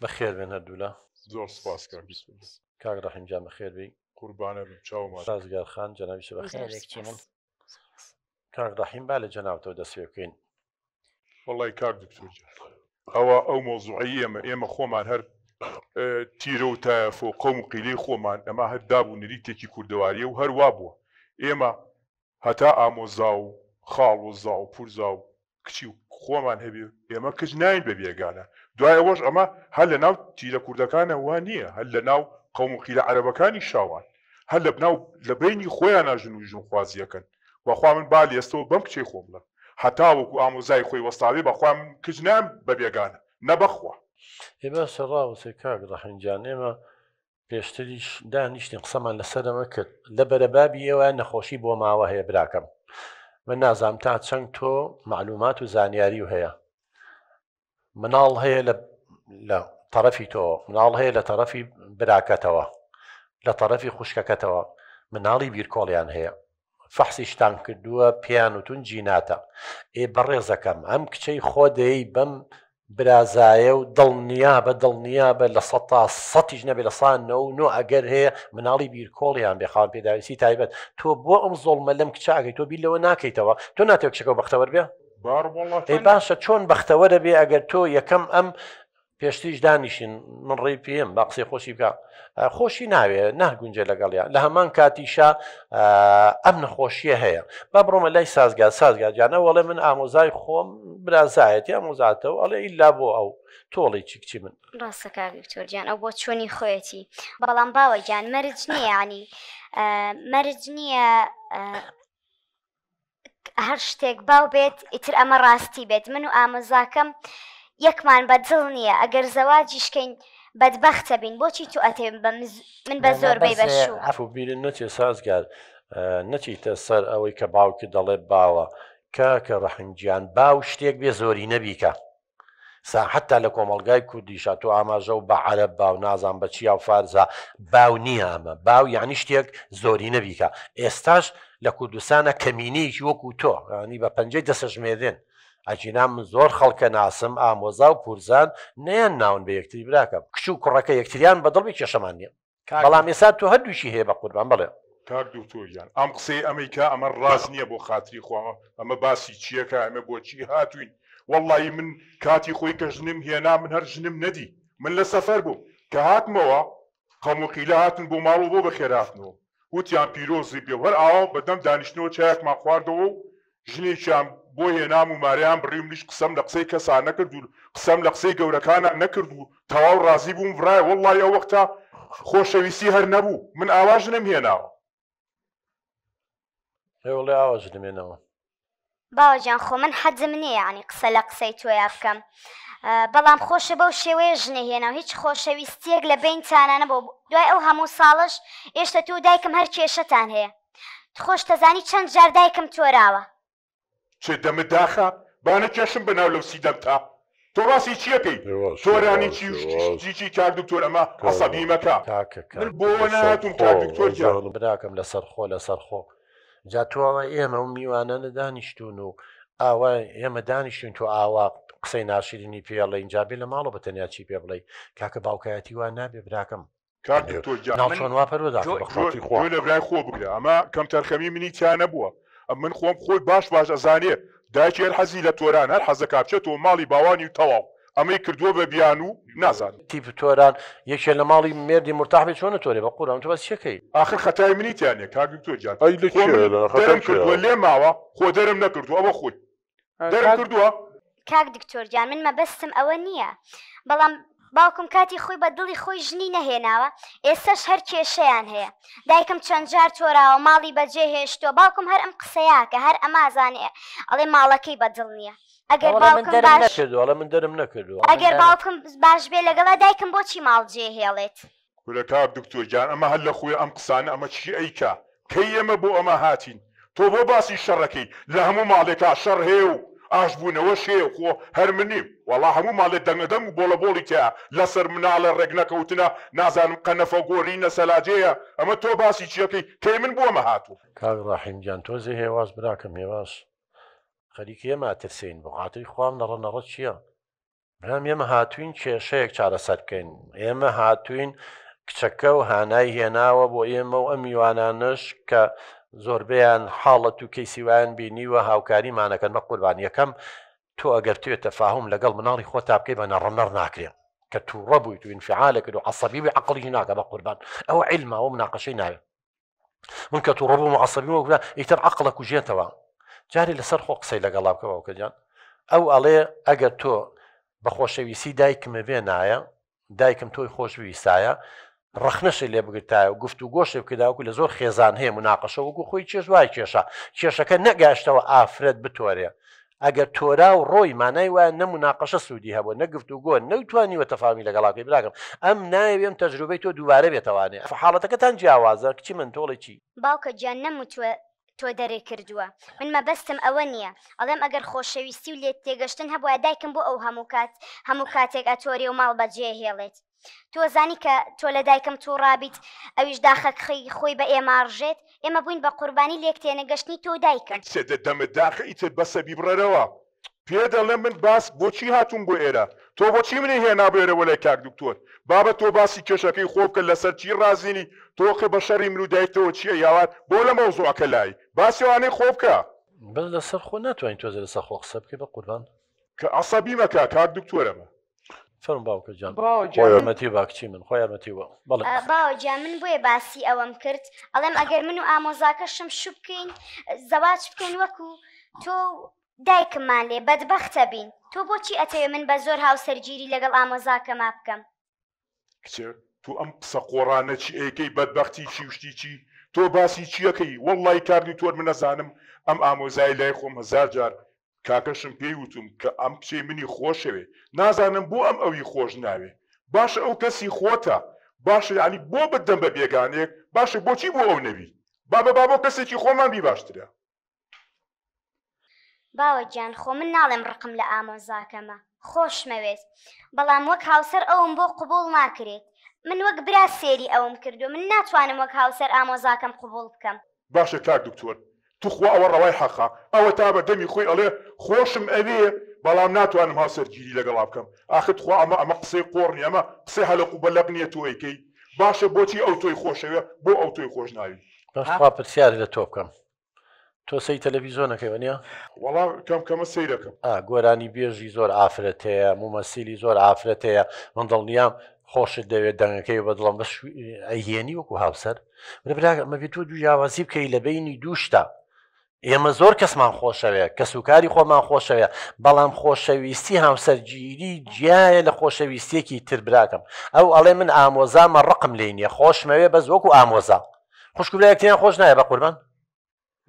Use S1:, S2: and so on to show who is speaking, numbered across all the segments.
S1: بەخێر بێن هەردوو لە
S2: زۆر سپاس
S1: کاک ڕەحیمجان بەخێر بی
S2: قوربانە بم چاومە
S1: سازگار خان جەنابیش بەخێر من کاک ڕەحیم با لە جەنابەتەوە دەست پێ بکەین.
S2: وەڵی کاک دکتۆر ئەوە ئەو مۆزوعی ئێمە خۆمان هەر تیرە و تایەفۆ قەوم و قیلەی خۆمان ئەمە هەر دابوو نریتێکی کوردەواریە و هەروە بووە ئێمە هەتا ئامۆزا و خاڵ و زا و پورزا و کچی و خۆمان هەبێ ئێمە کچ ناین بە بێگانە دوای ئەوەش ئەمە هەر لە ناو تیرە کوردەکانە وا نییە هەر لە ناو قەوم و قیلە عەرەبەکانی شاوان هەر لە بناو لە بینی خۆیان ناژن و ژنخوازیەکەن وەخوا من با لێستەوە بەم کچەی خۆم بڵێم هەتا وەکو ئامۆزای خۆی وەستاوی بەخوا من کچ نام بە بێگانە نەبەخوا
S1: ێ باشە ڕاوسێ کاک ڕەحیمجان ئێمە پێشتریش دانیشتین قسەمان لەسەرەمە کرد لە بەرەبابی ئێوە نەخۆشی بۆ ماوە هەیە براکەم من نازام تا چەند تۆ معلومات و زانیاری و هەیە مناڵ هەیە لە تەرەفی تۆ مناڵ هەیە لە تەرەفی براکەتەوە لە تەرەفی خوشکەکەتەوە مناڵی بیرکۆڵیان هەیە فەحسی شتان کردووە پیان وتون جیناتە ئێ بەڕێزەکەم ئەم کچەی خۆ دەی بەم برازایە و دڵنیا بە لە سە تا سەتیش نەبێ لە سانەوە و نۆ ئەگەر هەیە مناڵی بیرکۆڵیان بێخاڵ پێداویستی تایبەت تۆ بۆ ئەم زۆڵمە لەم کچاکەی تۆ بیر لەوە ناکەیتەوە تۆ ناتێک کچەکە بەختەوەر بێ ئەی باشە چۆن بەختەوەرە بێ ئەگەر تۆ یەکەم ئەم پێشتیش دانیشین من ڕێی پێم با قسەی خۆشی بکە خۆشی ناوێ ناگونجێ لەگەڵیان لە هەمان کاتیشا ئەم نەخۆشیە هەیە با بڕۆمە لای سازگار جانە وەڵێ من ئامۆزای خۆم برازایەتی ئامۆزاتەوە ئەڵێ ئیلا بۆ ئەو تۆڵی چی من
S3: ڕاستە کاک دکتۆرجان ئەو بۆ چۆنی خۆیەتی بەڵام باوەجان مەرج نییە ینی مەرج نییە هەر شتێک باو بێت ئیتر ئەمە ڕاستی بێت من و ئامۆزاکەم یەکمان بەدڵ نییە ئەگەر زەواجیشکەین بەدبەختە بین بۆچی تو ئەتێ من بە زۆربەی بەشوو
S1: ئەفو بیرن نەچێ سازگار نەچیتە سەر ئەوەی کە باوکی دەڵێ باوە کاکە ڕەحیمجان باو شتێک بێ زۆری نەبیکە سا حتا لە کۆمەڵگای کوردیشا تۆ ئاماژە و بە عەرەب باو نازان بە چیا و فارزە باو نییە ئەمە باو یعنی شتێک زۆری نەبیکە ئێستاش لە کوردستانە کەمینەیەکی وەکو تۆ ینی بە پەنجەی دەسەژمێدێن ئەجینام زۆر خەڵکە ناسم ئامۆزا و پورزان نەیان ناون بە یەکتری براکەم کچ و کوڕەکە یەکتریان بەدڵی کێشەمان نییە بەڵام ئێستا تۆ هەردووشی هەیە بە قوربان بڵێ
S2: کاک دکتۆریان ئەم قسەی ئەمریکا ئەمە ڕاست نییە بۆ خاتری خۆمە ئەمە باسی چیەکە ئەمە بۆچی هاتوین وەڵی من کاتی خۆی کە ژنم هێنا من هەر ژنم نەدی من لە سەفەر بووم کە هاتمەوە خەموقیلە هاتن بۆ ماڵ و بۆ بەخێراتنەوە وتیان پیرۆزی پێ هەر ئاوا بەدەم دانیشتنەوە چایەکمان خواردەوە و ژنێکیان بۆ هێنام و ماریان بڕیم لیش قسەم لە قسەی کەسان نەکرد و قسەم لە قسەی گەورەکانە نەکرد و تەواو ڕازی بووم ڤرایە وەڵی ئەو وەختا خۆشەویستی هەر نەبوو من ئاواژ نەمهێناوە
S1: وڵێ ئاواژ دەمێنەوە
S3: باوەجان خۆ من حەزم نییە ینی قسە لە قسەی تۆیا بکەم بەڵام خۆشە بەو شێوەیە ژنە هێنا هیچ خۆشەویستیەک لە بینتانانە بۆ دوای ئەو هەموو ساڵش ئێشتا تۆ دایکم هەر کێشەتان هەیە خۆش دەزانی چەند جار دایکم تۆراوە
S2: چێ دەمت داخە بانە کێشم بەناو لەو سیدەم تا تۆ باسی چیەکەی تۆرانی چی کاک دکتۆر ئەمە عەسەبی مەکە من بۆ نهاتوم کاک دکتۆر جان
S1: براکەم لەسەر خۆ جا تۆوە ئێمە و میوانە نەدانیشتون و ئاوا ئێمە دانیشتون تۆ ئاوا قسەی ناشرینی پێڵە اینجا بێ لە ماڵە بەتەنیا چی پێ بڵێ کاکە باوکایەتی وان نابێ براکەم
S2: کاک دکتۆر جان
S1: چۆن وا پەروەدا
S2: خۆ لە برای خۆ بگرە ئەمە کەم تەرخەمی منی تیا نەبووە من خۆم خۆی باش ئەزانێ دایکی هەر حەزی لە تۆران هەر حەزەکە بچێتەوە ماڵی باوانی و تەواو ئەمەی کردووە بە بیان و نازان
S1: تیپ تۆران یەکێ لە ماڵی مێردی مرتاح بێت چۆنە تۆرێ بە قورآن تۆ باس چەکەی
S2: ئاخر خەتای منیتیانێ کاک دکتۆر جان دەرم کردووە لێ ماوە خۆ دەرم نەکردووە ئەوە خۆی دەرم کردووە
S3: کاک دکتۆر جان من مەبەستم ئەوە نییە بەڵام باوکم کاتی خۆی بە دڵی خۆی ژنی نەهێناوە ئێستاش هەر کێشەیان هەیە دایکم چەند جار تۆراوە ماڵی بەجێ هێشتووە باوکم هەر ئەم قسەیاکە هەر ئەمازانێ ئەڵێ ماڵەکەی بەدڵ نییە ئەگەر باوکم باش
S1: من دەرم نەکردووە
S3: ئەگەر باوکم باش بێ لەگەڵا دایکم بۆچی ماڵ جێ هێڵێت
S2: کورە کاک دکتۆر جان ئەمە هەر لە خوێ ئەم قسانە ئەمە چی ئەیکا کەی ئێمە بۆ ئەمە هاتین تۆ بۆ باسی شەڕەکەی لە هەموو ماڵێکا شەڕ هەیە و ئاشبوونەوە شێ خۆ هەر منیم وەڵا هەموو ماڵێت دەنگەدەم و بۆڵە بۆڵی تیا لەسەر مناڵە ڕێک نەکەوتنە نازانم قەنەفە گۆڕینە سەلاجەیە ئەمە تۆ باسی چیەکەی کەی من بۆ ئەمە هاتوو
S1: کاک ڕەحیمجان تۆزێ هێواز براکەم هێواز خەریکە ئێمە ترسین بۆ خاتری خوام نەڕەنەڕەت چییە برام ئێمە هاتوین کێشەیەک چارەسەر بکەین ئێمە هاتوین کچەکە و هانای هێناوە بۆ ئێمە و ئەم میوانانش کە زۆربیان حاڵەت و کەیسیوان بینیوە هاوکاریمانەکەن بە قوربان یەکەم تۆ ئەگەر توێت تەفاهم لەگەڵ مناڵی خۆتا بکەی بە نەڕەنەر ناکرێن کە تووڕە بوویت و ئینفعالێکت و عەسەبی بووی عەقڵی ناکە بە قوربان ئەوە عیلمە ئەوە مناقەشەی ناوێت من کە تووڕە بووم و عەسەبی وەکولا ئیتر عەقڵە کوژێتەوە جارێ لەسەر خۆ قسەی لەگەڵا بکە باوکەجان ئەو ئەڵێ ئەگەر تۆ بە خۆشەویستی دایکمە بێ نایە دایکم تۆی خۆش ویستایە ڕەخنەشی لێ بگرتایە و گفت و گۆشی بکرداوەکو لە زۆر خێزان هەیە مناقەشە وەکو خۆی چێژ وای کێشە کێشەکە نەگەشتەوە ئافرەت بتۆرێ ئەگەر تۆرا و ڕۆی مانای وایە نە مناقەشە سوودی هەبوو نەگفت و گۆ نەوتوانیوە تەفامی لەگەڵاکەی براکەم ئەم نایەوێم تەجروبەی تۆ دووبارە بێتەوانێ حاڵەتەکەتان جیاوازە کچی من تۆڵی چی
S3: باوکە گیان نەموتوە تۆ دەرێ کردووە من مەبەستم ئەوە نییە ئەڵێم ئەگەر خۆشەویستی و لێت تێگەشتن هەبووە دایکم بۆ ئەو هەموو کاتێک ئەتۆری و ماڵ بەجێ هێڵێت تۆ زانی کە تۆ لە دایکم تو ڕابیت ئەویش داخەکخی خۆی بە ئێماڕژێت ئێمە بووین بە قوربانی لێک تێنەگەشتنی تۆ دایکم
S2: سێدە دەمە داخە ئیتر بەسە بیبڕەرەوە پێ دەڵێم من باس بۆچی هاتوون بۆ ئێرە تۆ بۆچی منی هێنا بێرەوە لای کاک دکتۆر بابە تۆ باسی کێشەکەی خۆ بکە لەسەر چی ڕازینی تۆخی بە شەڕی من و دایکتەوە چییە یاوات بۆ لە مەوزوعەکە لای باسیوانەی خۆ بکە
S1: بەس لەسەر خۆ ناتوانین تۆزە لەسەر خۆ قسە بکەی بە قوربان
S2: کە عەسەبی مەکە کاک دکتۆرەمە
S1: فەرم باوکە جان خۆی یارمەتی باکچی من خۆی یارمەتیوە بەڵێ
S3: باوەجان من بۆیە باسی ئەوەم کرد ئەڵێم ئەگەر من و ئامۆزاکەشم شو بکەین زەواج بکەین وەکو تۆ دایکممان لێ بەدبەختە بین تۆ بۆچی ئەتەوێ من بە زۆر هاوسەرگیری لەگەڵ ئامۆزاکەما بکەم
S2: کچێ تو ئەم قسە قۆڕانە چی ئەیکەی بەدبەختی چی وشتی چی تۆ باسی چیەکەی وەڵڵی کاردی تۆر من نەزانم ئەم ئامۆزای لای خۆم هەزار جار کاکەشم پێی وتم کە ئەم کچەی منی خۆشەوێ نازانم بۆ ئەم ئەوی خۆش ناوێ باشە ئەو کەسی خۆتە باشە ینی بۆ بدەم بە بێگانێک باشە بۆچی بۆ ئەو نەبی بابە کەسێکی خۆمان بی باشترە
S3: باوەجان خۆ من ناڵێم ڕقم لە ئامۆزاکەمە خۆشمەوێت بەڵام وەک هاوسەر ئەوم بۆ قبول ناکرێت من وەک برا سێری ئەوم کردو من ناتوانم وەک هاوسەر ئامۆزاکەم قبول بکەم
S2: باشە کاک دکتۆر توخوا ئەوە ڕەوای حەقا ئەوە تا بە دەمی خۆی ئەڵێ خۆشم ئەوێ بەڵام ناتوانم هاوسەرگیری لەگەڵا بکەم ئاخت خوا ئەمە قسەی قۆڕنی ئەمە قسەی هەلق و بەلەق نییە تۆیکەی باشە بۆچی ئەو تۆی خۆشەوێ بۆ ئەو تۆی خۆش ناوی
S1: باشخوا پرسیاری لە تۆ بکەم تۆ سەی تەلەڤیزۆنەکەی وەنیە
S2: وەڵا کەمە سەیرەکەم
S1: گۆرانی بێژی زۆر ئافرەت هەیە مومەسیلی زۆر ئافرەت هەیە من دڵنیام خۆشت دەوێت دەنگەکەی بە دڵم بەش ئەیهێنی وەکو هاوسەر مە بێت تۆ دوو جیاوازی بکەی لە بینی دووشتا ئێمە زۆر کەسمان خۆشەوێ کە سوکاری خۆمان خۆشەوێ بەڵام خۆشەویستی هاوسەرگیری جیایە لە خۆشەویستێکی تر براکەم ئەو ئەڵێ من ئامۆزامە ڕقم لێ نییە خۆشمەوێ بەس وەکو ئامۆزا خوشکبرایەکتیان خۆش نایە بە قوربان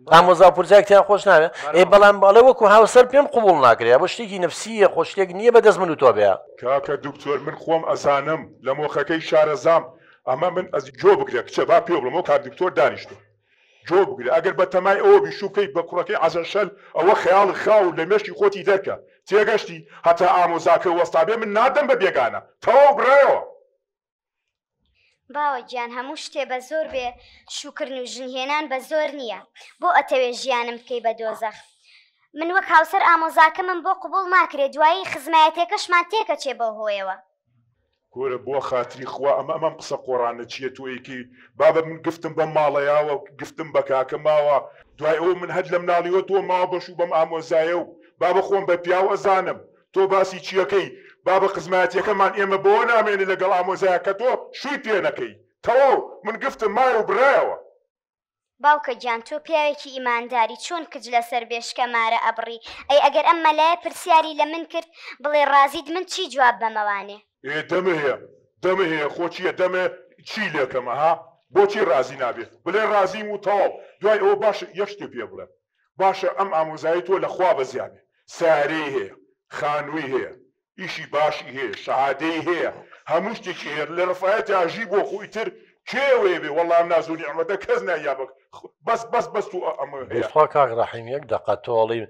S1: ئامۆزا و پورجایەکتیان خۆش ناوێ بەڵام بەڵێ وەکو هاوسەر پێم قبول ناکرێ بۆ شتێکی نەفسیە خۆشتێک نییە بەدەست من و تۆ بێ
S2: کاکە دکتۆر من خۆم ئەزانم لە مۆخەکەی شارەزام ئەمە من ئەس جۆ بگرێ کچە با پێ بڵم و کار دکتۆر دانیشتو جۆ بگرێ ئەگەر بە تەمای ئەوە بیشوکەی بە کوڕەکەی عەزەشەل ئەوە خەیاڵ خاو لە مێشتی خۆتی دەرکە تێگەشتی هەتا ئامۆزاکە وەستابێ من نادەم بە بێگانە تەواو بڕایەوە
S3: باوەجیان هەموو شتێ بە زۆر بێ شوکردن و ژنهێنان بە زۆر نییە بۆ ئەتەوێ ژیانم بکەی بە دۆزەخ من وەک هاوسەر ئامۆزاکە من بۆ قبول ناکرێت دوایی خزمایەتێکەشمان تێکەچێ بە هۆیەوە
S2: گۆرە بۆ خاتری خوا ئەمەم قسە قۆڕانە چیە تۆیکی بابە من گفتم بەم ماڵەیاوە گفتم بە کاکە ماوە دوای ئەو من هەد لە مناڵیوە تۆ ماوە بەشوو بەم ئامۆزایە و بابە خۆم بە پیاو ئەزانم تۆ باسی چیەکەی بابە خزمەتیەکەمان ئێمە بۆ نامێنێ لەگەڵ ئامۆزایەکە تۆ شووی پێ نەکەی تەواو من گفتم مای و برایەوە
S3: باوکە گیان تۆ پیاوێکی ئیمانداری چۆن کج لەسەر بێشکەمارە ئەبڕی ئەی ئەگەر ئەم مەلایە پرسیاری لە من کرد بڵێ ڕازیت من چی جواب بەمەوانێ
S2: دەمە هەیە خۆچیە دەمە چی لێکەمە ها بۆچی ڕازی نابێت بڵێ ڕازیم و تەواو دوای ئەوە باشە یەشتێ پێ بڵێ باشە ئەم ئامۆزایی تۆ لەخوا بەزیابێ سارەی هەیە خانووی هەیە ئیشی باشی هەیە شەهادەی هەیە هەموو شتێکی هەیە لە ڕفایەتی ئاژی بۆ خۆی تر کێوێ بێ وەڵام نازوونی ئەمەدە کەس نایابک بەس تو ئەمە
S1: خوا کاک ڕەحیم یەک دەقە تۆڵی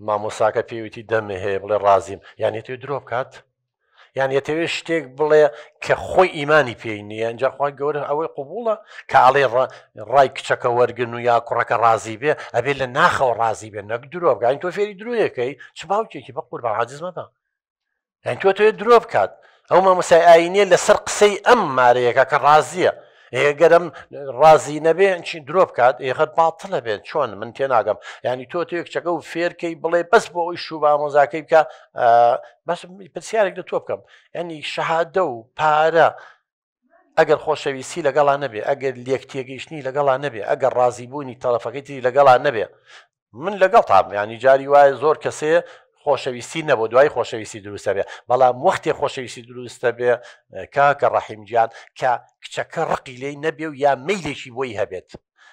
S1: مامۆساکە پێویستی دەمێ هەیە بڵێ ڕازیم یانی تێ درۆ بکات یان یەتەوێت شتێک بڵێ کە خۆی ئیمانی پێی نییە ئەنجا خۆی گەورە ئەوەی قوبوڵە کە ئاڵێ ڕای کچەکە وەرگن و یا کوڕەکە ڕازی بێ ئەبێ لە ناخەوە ڕازی بێ نەک درۆ بگاین تۆ فێری درۆیەکەی چ باوکێکی بە قوربان عاجز مەبە یان تۆ درۆ بکات ئەو مامۆسای ئاینیە لەسەر قسەی ئەم مارەیەکە کە ڕازیە ئێگەرم ڕازی نەبێ چی درۆ بکات ئێخەت باتڵە بێت چۆن من تێناگەم ینی تۆ یەکچەکە و فێرکەی بڵێ بەس بۆ ئەوی شوو بە ئامۆزاکەی بکە بەس پرسیارێک لە تۆ بکەم ینی شەهادە و پارە ئەگەر خۆشەویستی لەگەڵا نەبێ ئەگەر لێک تێگەیشتنی لەگەڵا نەبێ ئەگەر ڕازیبوونی تەڵەفەکەیتی لەگەڵا نەبێ من لەگەڵ تام ینی جاری وایە زۆر کەسێ خۆشەویستی نەبوو دوای خۆشەویستی دروستە بێ بەڵام وەختێ خۆشەویستی دروستە بێ کاکە ڕەحیمجان کە کچەکە ڕقی لێی نەبێ و یا مەیلێکی بۆی هەبێت